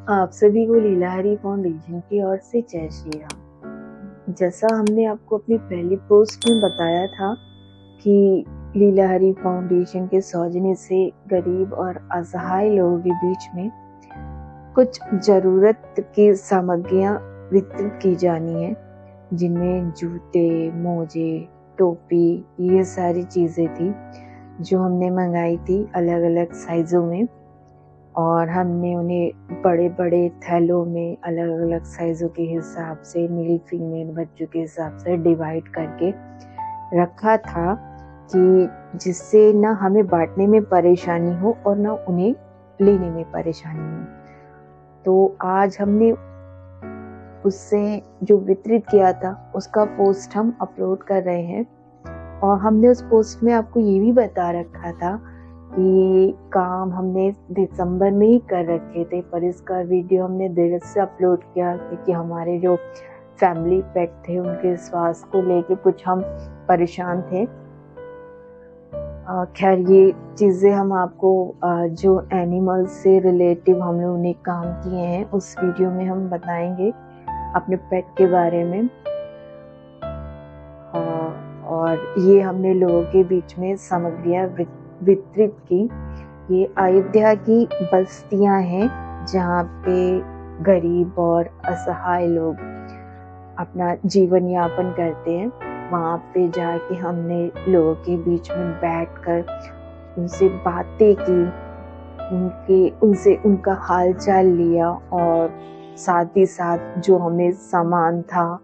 आप सभी को लीलाहरी फाउंडेशन की ओर से जय श्री राम। जैसा हमने आपको अपनी पहली पोस्ट में बताया था कि लीलाहरी फाउंडेशन के सौजन्य से गरीब और असहाय लोगों के बीच में कुछ जरूरत की सामग्रियां वितरित की जानी है, जिनमें जूते, मोजे, टोपी, ये सारी चीजें थी जो हमने मंगाई थी अलग अलग साइजों में। और हमने उन्हें बड़े बड़े थैलों में अलग अलग साइजों के हिसाब से मेल फीमेल बच्चों के हिसाब से डिवाइड करके रखा था कि जिससे ना हमें बांटने में परेशानी हो और ना उन्हें लेने में परेशानी हो। तो आज हमने उससे जो वितरित किया था उसका पोस्ट हम अपलोड कर रहे हैं। और हमने उस पोस्ट में आपको ये भी बता रखा था कि काम हमने दिसंबर में ही कर रखे थे, पर इसका वीडियो हमने देर से अपलोड किया क्योंकि हमारे जो फैमिली पेट थे उनके स्वास्थ्य को लेके कुछ हम परेशान थे। खैर, ये चीज़ें हम आपको जो एनिमल्स से रिलेटिव हम लोगों ने काम किए हैं उस वीडियो में हम बताएंगे अपने पेट के बारे में। और ये हमने लोगों के बीच में सामग्रियां वितरित की। ये अयोध्या की बस्तियां हैं जहाँ पे गरीब और असहाय लोग अपना जीवन यापन करते हैं। वहाँ पे जाके हमने लोगों के बीच में बैठकर उनसे बातें की, उनसे उनका हाल चाल लिया और साथ ही साथ जो हमें सामान था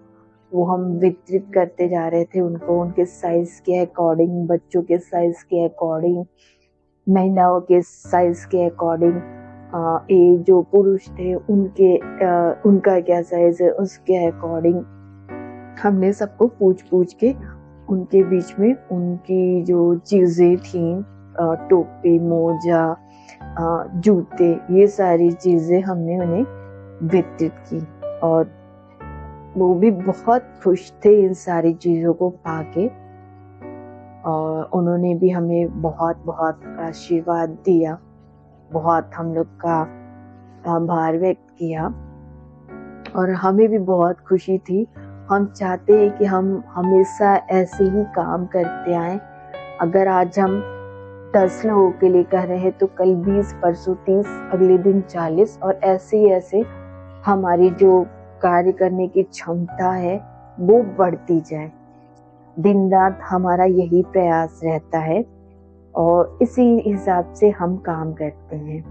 वो हम वितरित करते जा रहे थे उनको, उनके साइज के अकॉर्डिंग, बच्चों के साइज के अकॉर्डिंग, महिलाओं के साइज के अकॉर्डिंग, ये जो पुरुष थे उनका क्या साइज है उसके अकॉर्डिंग हमने सबको पूछ के उनके बीच में उनकी जो चीजें थी, टोपी, मोजा, जूते, ये सारी चीजें हमने उन्हें वितरित की। और वो भी बहुत खुश थे इन सारी चीजों को पाके और उन्होंने भी हमें बहुत बहुत आशीर्वाद दिया, बहुत हम लोग का आभार व्यक्त किया और हमें भी बहुत खुशी थी। हम चाहते हैं कि हम हमेशा ऐसे ही काम करते आए। अगर आज हम 10 लोगों के लिए कर रहे हैं तो कल 20, परसों 30, अगले दिन 40 और ऐसे हमारी जो कार्य करने की क्षमता है वो बढ़ती जाए। दिन रात हमारा यही प्रयास रहता है और इसी हिसाब से हम काम करते हैं।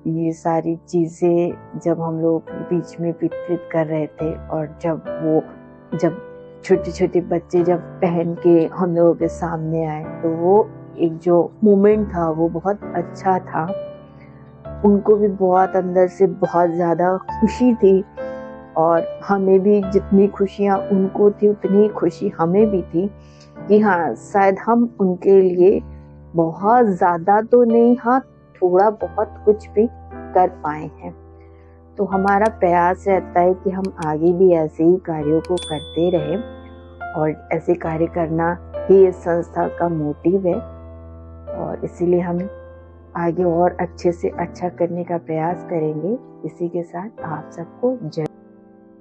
ये सारी चीजें जब हम लोग बीच में वितरित कर रहे थे और जब छोटे छोटे बच्चे जब पहन के हम लोगों के सामने आए तो वो एक जो मोमेंट था वो बहुत अच्छा था। उनको भी बहुत अंदर से बहुत ज़्यादा खुशी थी और हमें भी जितनी खुशियाँ उनको थी उतनी खुशी हमें भी थी कि हाँ, शायद हम उनके लिए बहुत ज़्यादा तो नहीं, हाँ थोड़ा बहुत कुछ भी कर पाए हैं। तो हमारा प्रयास रहता है कि हम आगे भी ऐसे ही कार्यों को करते रहें और ऐसे कार्य करना ही इस संस्था का मोटिव है और इसीलिए हम आगे और अच्छे से अच्छा करने का प्रयास करेंगे। इसी के साथ आप सबको जय।